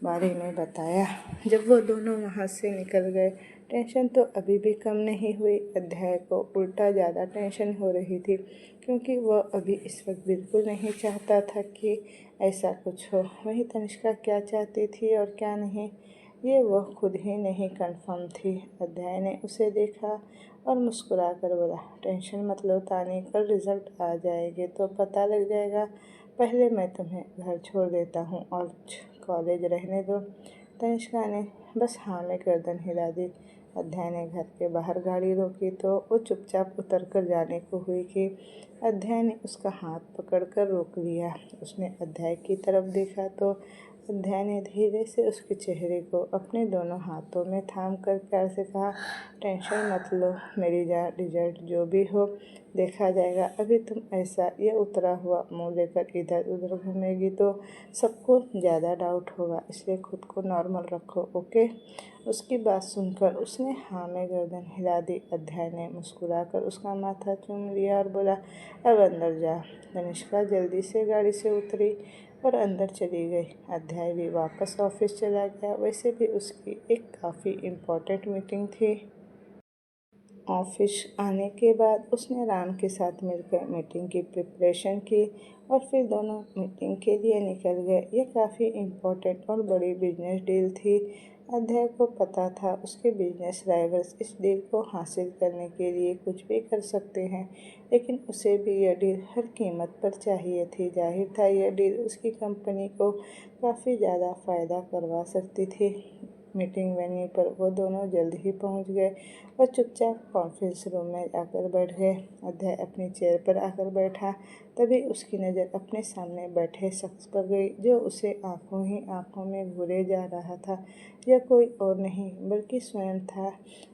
बारे में बताया। जब वो दोनों वहाँ से निकल गए, टेंशन तो अभी भी कम नहीं हुई। अध्याय को उल्टा ज़्यादा टेंशन हो रही थी, क्योंकि वह अभी इस वक्त बिल्कुल नहीं चाहता था कि ऐसा कुछ हो। वही तनिष्का क्या चाहती थी और क्या नहीं, ये वह खुद ही नहीं कन्फर्म थी। अध्याय ने उसे देखा और मुस्कुरा कर बोला, टेंशन मत लो तानी, कल रिज़ल्ट आ जाएंगे तो पता लग जाएगा। पहले मैं तुम्हें घर छोड़ देता हूँ और कॉलेज रहने दो। तनिष्का ने बस हाँ में गर्दन हिला दी। अध्याय ने घर के बाहर गाड़ी रोकी तो वो चुपचाप उतर कर जाने को हुई कि अध्याय ने उसका हाथ पकड़कर रोक लिया। उसने अध्याय की तरफ देखा तो अध्याय ने धीरे से उसके चेहरे को अपने दोनों हाथों में थाम कर प्यार से कहा, टेंशन मत लो मेरी जान, रिजल्ट जो भी हो देखा जाएगा। अभी तुम ऐसा ये उतरा हुआ मुँह लेकर इधर उधर घूमेगी तो सबको ज़्यादा डाउट होगा, इसलिए खुद को नॉर्मल रखो, ओके। उसकी बात सुनकर उसने हाँ में गर्दन हिला दी। अध्याय ने मुस्कुराकर उसका माथा चूम लिया और बोला, अब अंदर जा। तनिष्का जल्दी से गाड़ी से उतरी और अंदर चली गई। अध्याय भी वापस ऑफिस चला गया। वैसे भी उसकी एक काफ़ी इम्पोर्टेंट मीटिंग थी। ऑफिस आने के बाद उसने राम के साथ मिलकर मीटिंग की प्रिपरेशन की और फिर दोनों मीटिंग के लिए निकल गए। यह काफ़ी इम्पोर्टेंट और बड़ी बिजनेस डील थी। अध्याय को पता था उसके बिजनेस राइवल्स इस डील को हासिल करने के लिए कुछ भी कर सकते हैं, लेकिन उसे भी यह डील हर कीमत पर चाहिए थी। जाहिर था यह डील उसकी कंपनी को काफ़ी ज़्यादा फ़ायदा करवा सकती थी। मीटिंग वेन्यू पर वो दोनों जल्द ही पहुंच गए और चुपचाप कॉन्फ्रेंस रूम में आकर बैठ गए। अध्याय अपनी चेयर पर आकर बैठा, तभी उसकी नज़र अपने सामने बैठे शख्स पर गई, जो उसे आंखों ही आंखों में घूरे जा रहा था। यह कोई और नहीं बल्कि स्वयं था।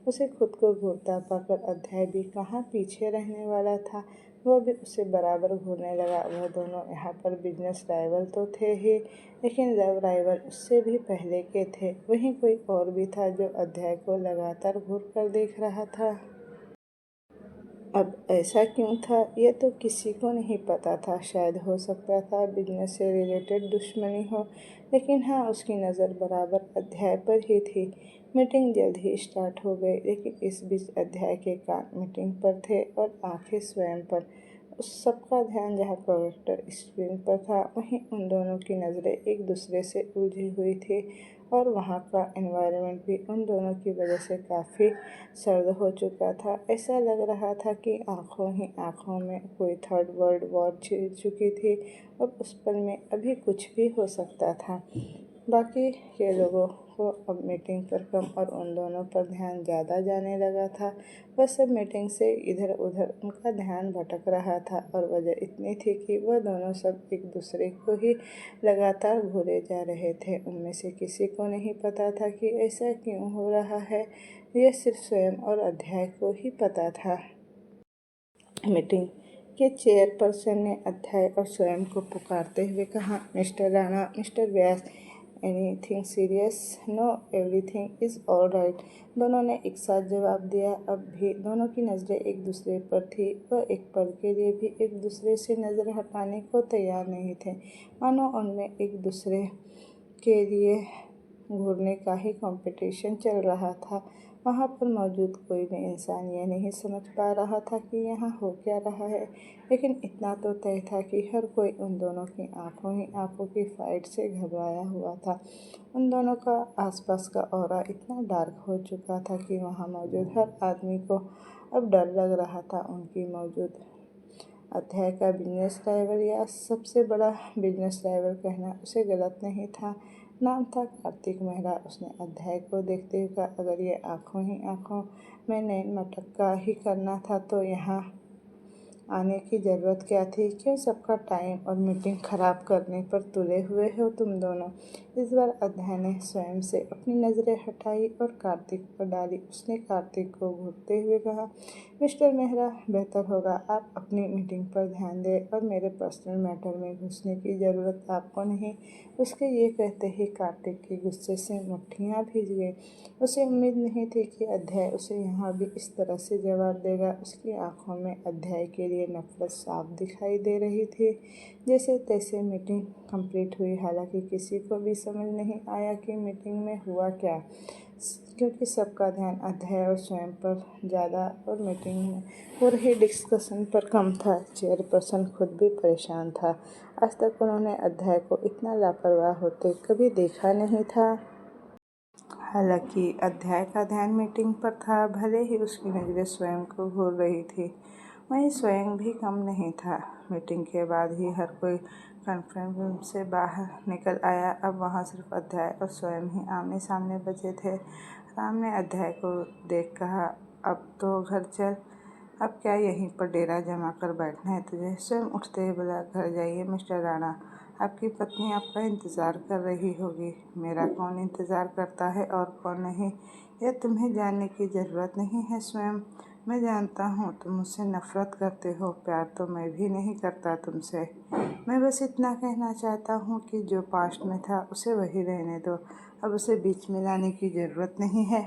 उसे खुद को घूरता पाकर अध्याय भी कहाँ पीछे रहने वाला था, वह भी उसे बराबर घूरने लगा। वह दोनों यहाँ पर बिजनेस राइवल तो थे ही, लेकिन लव राइवल उससे भी पहले के थे। वहीं कोई और भी था जो अध्याय को लगातार घूर कर देख रहा था। अब ऐसा क्यों था, यह तो किसी को नहीं पता था। शायद हो सकता था बिजनेस से रिलेटेड दुश्मनी हो, लेकिन हाँ, उसकी नज़र बराबर अध्याय पर ही थी। मीटिंग जल्द ही स्टार्ट हो गई, लेकिन इस बीच अध्याय के कान मीटिंग पर थे और आंखें स्वयं पर। उस सबका ध्यान जहाँ प्रोजेक्टर स्क्रीन पर था, वहीं उन दोनों की नज़रें एक दूसरे से उलझी हुई थी और वहाँ का एनवायरनमेंट भी उन दोनों की वजह से काफ़ी सर्द हो चुका था। ऐसा लग रहा था कि आंखों ही आंखों में कोई थर्ड वर्ल्ड वॉर छिड़ चुकी थी और उस पल में अभी कुछ भी हो सकता था। बाकी के लोगों को अब मीटिंग पर कम और उन दोनों पर ध्यान ज़्यादा जाने लगा था। वह सब मीटिंग से इधर उधर उनका ध्यान भटक रहा था और वजह इतनी थी कि वह दोनों सब एक दूसरे को ही लगातार भूले जा रहे थे। उनमें से किसी को नहीं पता था कि ऐसा क्यों हो रहा है। यह सिर्फ स्वयं और अध्याय को ही पता था। मीटिंग के चेयरपर्सन ने अध्याय और स्वयं को पुकारते हुए कहा, mister Rana, mister Vyas, anything serious? No, everything is all right. दोनों ने एक साथ जवाब दिया। अब भी दोनों की नज़रें एक दूसरे पर थी। वह एक पल के लिए भी एक दूसरे से नज़र हटाने को तैयार नहीं थे, मानो उनमें एक दूसरे के लिए घूरने का ही कंपटीशन चल रहा था। वहाँ पर मौजूद कोई भी इंसान यह नहीं समझ पा रहा था कि यहाँ हो क्या रहा है, लेकिन इतना तो तय था कि हर कोई उन दोनों की आंखों ही आंखों की फाइट से घबराया हुआ था। उन दोनों का आसपास का ऑरा इतना डार्क हो चुका था कि वहाँ मौजूद हर आदमी को अब डर लग रहा था। उनकी मौजूद अध्याय का बिजनेस राइवल या सबसे बड़ा बिजनेस राइवल कहना उसे गलत नहीं था। नाम था कार्तिक मेहरा। उसने अध्याय को देखते हुए कहा, अगर ये आंखों ही आंखों में नैन मटक्का ही करना था तो यहाँ आने की ज़रूरत क्या थी? क्यों सबका टाइम और मीटिंग ख़राब करने पर तुले हुए हो तुम दोनों? इस बार अध्याय ने स्वयं से अपनी नज़रें हटाई और कार्तिक पर डाली। उसने कार्तिक को घूरते हुए कहा, मिस्टर मेहरा, बेहतर होगा आप अपनी मीटिंग पर ध्यान दें और मेरे पर्सनल मैटर में घुसने की ज़रूरत आपको नहीं। उसके ये कहते ही कार्तिक के गुस्से से मुट्ठियाँ भीग गई। उसे उम्मीद नहीं थी कि अध्याय उसे यहाँ भी इस तरह से जवाब देगा। उसकी आंखों में अध्याय के लिए नफरत साफ दिखाई दे रही थी। जैसे तैसे मीटिंग कंप्लीट हुई। हालांकि किसी को भी समझ नहीं आया कि मीटिंग में हुआ क्या, क्योंकि सबका ध्यान अध्याय और स्वयं पर ज़्यादा और मीटिंग में हो रही डिस्कशन पर कम था। चेयरपर्सन खुद भी परेशान था। आज तक उन्होंने अध्याय को इतना लापरवाह होते कभी देखा नहीं था। हालांकि अध्याय का ध्यान मीटिंग पर था, भले ही उसकी नज़रें स्वयं को घूर रही थी, वहीं स्वयं भी कम नहीं था। मीटिंग के बाद ही हर कोई कॉन्फ्रेंस रूम से बाहर निकल आया। अब वहाँ सिर्फ अध्याय और स्वयं ही आमने सामने बचे थे। राम ने अध्याय को देख कहा, अब तो घर चल। अब क्या यहीं पर डेरा जमा कर बैठना है तुझे? स्वयं उठते ही बोला, घर जाइए मिस्टर राणा, आपकी पत्नी आपका इंतज़ार कर रही होगी। मेरा कौन इंतज़ार करता है और कौन नहीं, यह तुम्हें जानने की ज़रूरत नहीं है स्वयं। मैं जानता हूँ तुम मुझसे नफ़रत करते हो, प्यार तो मैं भी नहीं करता तुमसे। मैं बस इतना कहना चाहता हूँ कि जो पास्ट में था उसे वही रहने दो, अब उसे बीच में लाने की ज़रूरत नहीं है।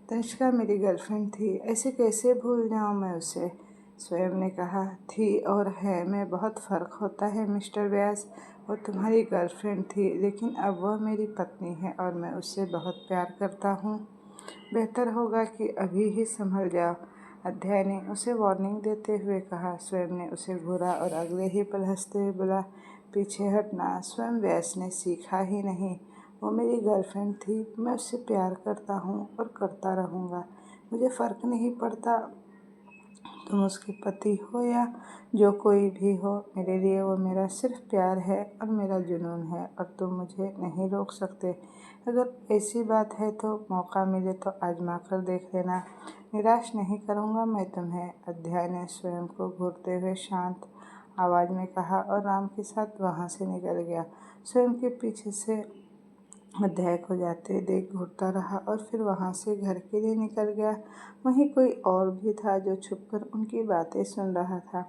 तनिष्का मेरी गर्लफ्रेंड थी, ऐसे कैसे भूल जाऊँ मैं उसे? स्वयं ने कहा, थी और है में बहुत फ़र्क होता है मिस्टर व्यास। वो तुम्हारी गर्लफ्रेंड थी, लेकिन अब वह मेरी पत्नी है और मैं उससे बहुत प्यार करता हूँ। बेहतर होगा कि अभी ही संभल जाओ, अध्याय ने उसे वार्निंग देते हुए कहा। स्वयं ने उसे घूरा और अगले ही पल हंसते हुए बोला, पीछे हटना। स्वयं व्यास ने सीखा ही नहीं। वो मेरी गर्लफ्रेंड थी, मैं उससे प्यार करता हूँ और करता रहूँगा। मुझे फ़र्क नहीं पड़ता तुम उसके पति हो या जो कोई भी हो। मेरे लिए वो मेरा सिर्फ प्यार है और मेरा जुनून है और तुम मुझे नहीं रोक सकते। अगर ऐसी बात है तो मौका मिले तो आजमा कर देख लेना। निराश नहीं करूँगा मैं तुम्हें, अध्याय ने स्वयं को घूरते हुए शांत आवाज़ में कहा और राम के साथ वहाँ से निकल गया। स्वयं के पीछे से अध्याय को जाते देख घूरता रहा और फिर वहाँ से घर के लिए निकल गया। वहीं कोई और भी था जो छुपकर उनकी बातें सुन रहा था।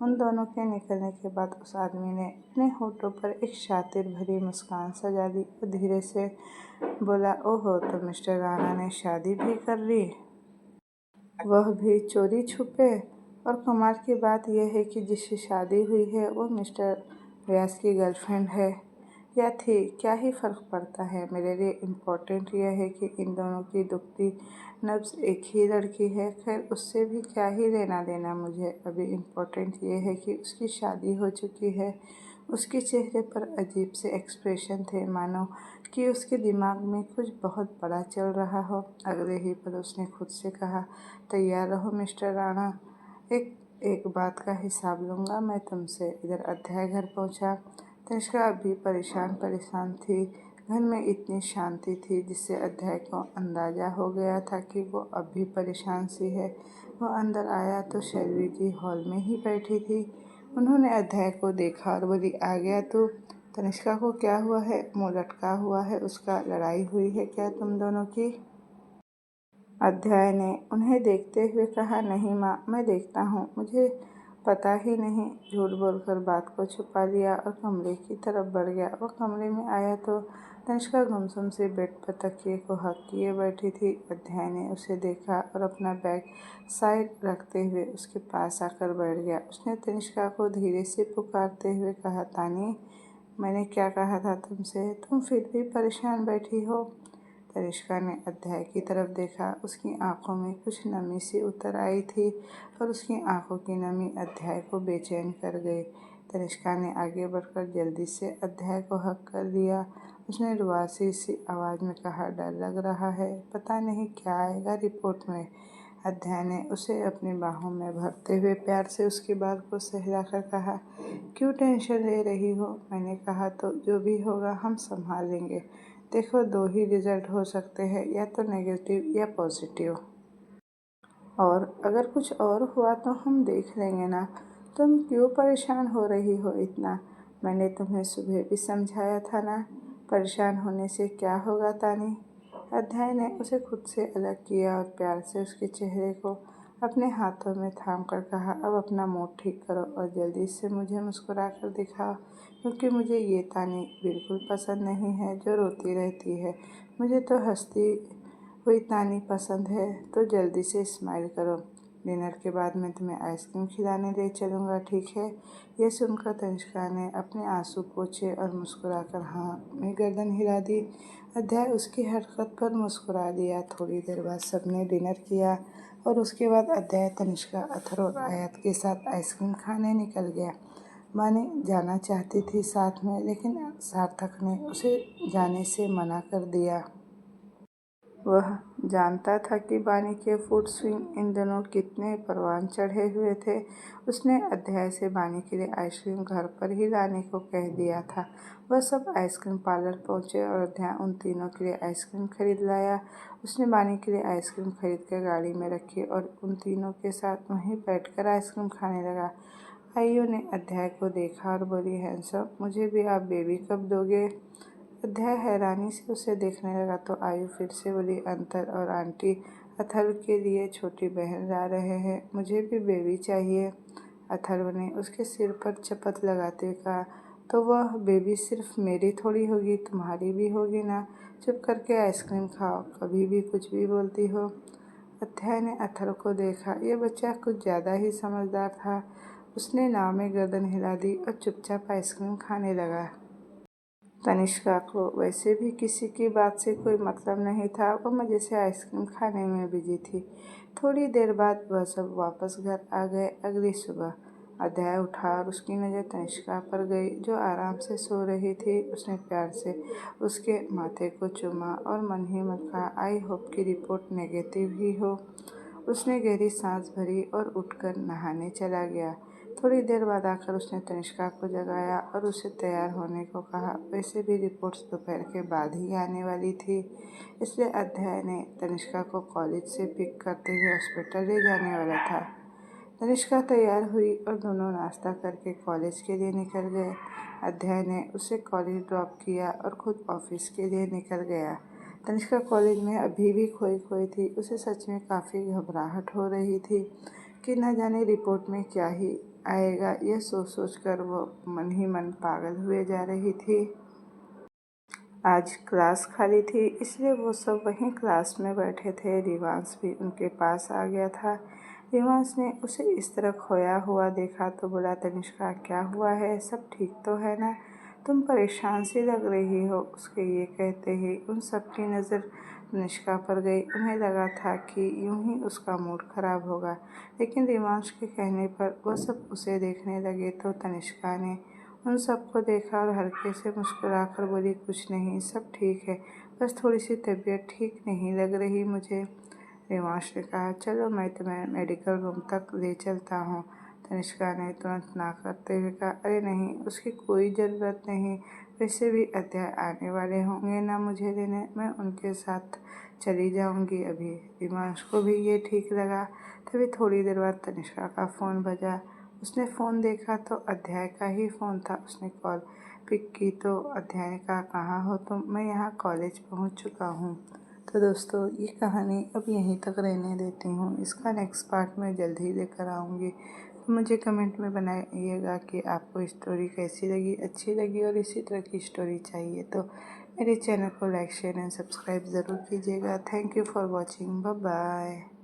उन दोनों के निकलने के बाद उस आदमी ने अपने होठों पर एक शातिर भरी मुस्कान सजा दी और धीरे से बोला, ओहो, तो मिस्टर राणा ने शादी भी कर ली, वह भी चोरी छुपे? और कमाल की बात यह है कि जिससे शादी हुई है वो मिस्टर व्यास की गर्लफ्रेंड है या थी, क्या ही फ़र्क पड़ता है। मेरे लिए इम्पोर्टेंट यह है कि इन दोनों की दुखती नब्ज़ एक ही लड़की है। खैर उससे भी क्या ही लेना देना मुझे। अभी इम्पोर्टेंट ये है कि उसकी शादी हो चुकी है। उसके चेहरे पर अजीब से एक्सप्रेशन थे, मानो कि उसके दिमाग में कुछ बहुत बड़ा चल रहा हो। अगले ही पल उसने खुद से कहा, तैयार रहो मिस्टर राणा, एक एक बात का हिसाब लूँगा मैं तुमसे। इधर अध्याय घर पहुँचा। तनिष्का अभी परेशान परेशान थी। घर में इतनी शांति थी जिससे अध्याय को अंदाज़ा हो गया था कि वो अब भी परेशान सी है। वो अंदर आया तो शैलवी जी हॉल में ही बैठी थी। उन्होंने अध्याय को देखा और बोली, आ गया तू। तनिष्का को क्या हुआ है, मुँह लटका हुआ है उसका, लड़ाई हुई है क्या तुम दोनों की? अध्याय ने उन्हें देखते हुए कहा, नहीं माँ, मैं देखता हूँ, मुझे पता ही नहीं। झूठ बोलकर बात को छुपा लिया और कमरे की तरफ बढ़ गया। वो कमरे में आया तो तनिष्का गुमसुम से बेड पर तकिए को हक किए बैठी थी। अध्याय ने उसे देखा और अपना बैग साइड रखते हुए उसके पास आकर बैठ गया। उसने तनिष्का को धीरे से पुकारते हुए कहा, तानी, मैंने क्या कहा था तुमसे, तुम फिर भी परेशान बैठी हो। तनिष्का ने अध्याय की तरफ देखा। उसकी आंखों में कुछ नमी सी उतर आई थी और उसकी आंखों की नमी अध्याय को बेचैन कर गई। तनिष्का ने आगे बढ़कर जल्दी से अध्याय को हक कर लिया। उसने रुआसी सी आवाज़ में कहा, डर लग रहा है, पता नहीं क्या आएगा रिपोर्ट में। अध्याय ने उसे अपनी बाहों में भरते हुए प्यार से उसके बाल को सहलाकर कहा, क्यों टेंशन ले रही हो, मैंने कहा तो जो भी होगा हम संभाल लेंगे। देखो, दो ही रिजल्ट हो सकते हैं, या तो नेगेटिव या पॉजिटिव, और अगर कुछ और हुआ तो हम देख लेंगे ना। तुम क्यों परेशान हो रही हो इतना? मैंने तुम्हें सुबह भी समझाया था ना, परेशान होने से क्या होगा तानी। अध्याय ने उसे खुद से अलग किया और प्यार से उसके चेहरे को अपने हाथों में थाम कर कहा, अब अपना मूड ठीक करो और जल्दी से मुझे मुस्कुरा कर दिखाओ, क्योंकि मुझे ये तानी बिल्कुल पसंद नहीं है जो रोती रहती है। मुझे तो हंसती हुई तानी पसंद है, तो जल्दी से स्माइल करो। डिनर के बाद मैं तुम्हें आइसक्रीम खिलाने ले चलूँगा, ठीक है? यह सुनकर तनिष्का ने अपने आंसू पोंछे और मुस्कुराकर हाँ में गर्दन हिला दी। अध्याय उसकी हरकत पर मुस्कुरा दिया। थोड़ी देर बाद सबने डिनर किया और उसके बाद अध्याय, तनिष्का, अथर और आयत के साथ आइसक्रीम खाने निकल गया। माने जाना चाहती थी साथ में, लेकिन सार्थक ने उसे जाने से मना कर दिया। वह जानता था कि बानी के फूड स्विंग इन दिनों कितने परवान चढ़े हुए थे। उसने अध्याय से बानी के लिए आइसक्रीम घर पर ही लाने को कह दिया था। वह सब आइसक्रीम पार्लर पहुंचे और अध्याय उन तीनों के लिए आइसक्रीम खरीद लाया। उसने बानी के लिए आइसक्रीम खरीद कर गाड़ी में रखी और उन तीनों के साथ वहीं बैठकर आइसक्रीम खाने लगा। आयु ने अध्याय को देखा और बोली, हैंडसम, मुझे भी आप बेबी कब दोगे? अध्याय हैरानी से उसे देखने लगा तो आयु फिर से बोली, अंतर और आंटी अथर्व के लिए छोटी बहन ला रहे हैं, मुझे भी बेबी चाहिए। अथर्व ने उसके सिर पर चपत लगाते हुए कहा, तो वह बेबी सिर्फ मेरी थोड़ी होगी, तुम्हारी भी होगी ना। चुप करके आइसक्रीम खाओ, कभी भी कुछ भी बोलती हो। अध्याय ने अथर्व को देखा। यह बच्चा कुछ ज़्यादा ही समझदार था। उसने नाव में गर्दन हिला दी और चुपचाप आइसक्रीम खाने लगा। तनिष्का को वैसे भी किसी की बात से कोई मतलब नहीं था। वह मज़े से आइसक्रीम खाने में बिजी थी। थोड़ी देर बाद वह सब वापस घर आ गए। अगली सुबह अध्याय उठा और उसकी नज़र तनिष्का पर गई, जो आराम से सो रही थी। उसने प्यार से उसके माथे को चूमा और मन ही मन कहा, आई होप कि रिपोर्ट नेगेटिव ही हो। उसने गहरी सांस भरी और उठकर नहाने चला गया। थोड़ी देर बाद आकर उसने तनिष्का को जगाया और उसे तैयार होने को कहा। वैसे भी रिपोर्ट्स दोपहर के बाद ही आने वाली थी, इसलिए अध्याय ने तनिष्का को कॉलेज से पिक करते हुए हॉस्पिटल ले जाने वाला था। तनिष्का तैयार हुई और दोनों नाश्ता करके कॉलेज के लिए निकल गए। अध्याय ने उसे कॉलेज ड्रॉप किया और खुद ऑफिस के लिए निकल गया। तनिष्का कॉलेज में अभी भी खोई खोई थी। उसे सच में काफ़ी घबराहट हो रही थी कि न जाने रिपोर्ट में क्या ही आएगा। यह सोच सोच कर वो मन ही मन पागल हुए जा रही थी। आज क्लास खाली थी, इसलिए वो सब वहीं क्लास में बैठे थे। रिवांश भी उनके पास आ गया था। देवांश ने उसे इस तरह खोया हुआ देखा तो बोला, तनिष्का क्या हुआ है, सब ठीक तो है ना, तुम परेशान सी लग रही हो। उसके ये कहते ही उन सब की नज़र तनिष्का पर गई। उन्हें लगा था कि यूं ही उसका मूड खराब होगा, लेकिन देवांश के कहने पर वह सब उसे देखने लगे तो तनिष्का ने उन सबको देखा और हल्के से मुस्कुराकर बोली, कुछ नहीं, सब ठीक है, बस थोड़ी सी तबीयत ठीक नहीं लग रही मुझे। देवांश ने कहा, चलो मैं तुम्हें मेडिकल रूम तक ले चलता हूँ। तनिष्का ने तुरंत ना करते हुए कहा, अरे नहीं, उसकी कोई ज़रूरत नहीं, वैसे भी अध्याय आने वाले होंगे ना मुझे लेने, मैं उनके साथ चली जाऊंगी अभी। देवांश को भी ये ठीक लगा। तभी थोड़ी देर बाद तनिष्का का फ़ोन बजा। उसने फ़ोन देखा तो अध्याय का ही फ़ोन था। उसने कॉल पिक की तो अध्याय ने कहा, कहाँ हो तुम, मैं यहाँ कॉलेज पहुँच चुका हूँ। तो दोस्तों ये कहानी अब यहीं तक रहने देती हूँ। इसका नेक्स्ट पार्ट मैं जल्द ही लेकर आऊँगी। तो मुझे कमेंट में बनाइएगा कि आपको स्टोरी कैसी लगी, अच्छी लगी, और इसी तरह की स्टोरी चाहिए तो मेरे चैनल को लाइक शेयर एंड सब्सक्राइब ज़रूर कीजिएगा। Thank you for watching. Bye bye.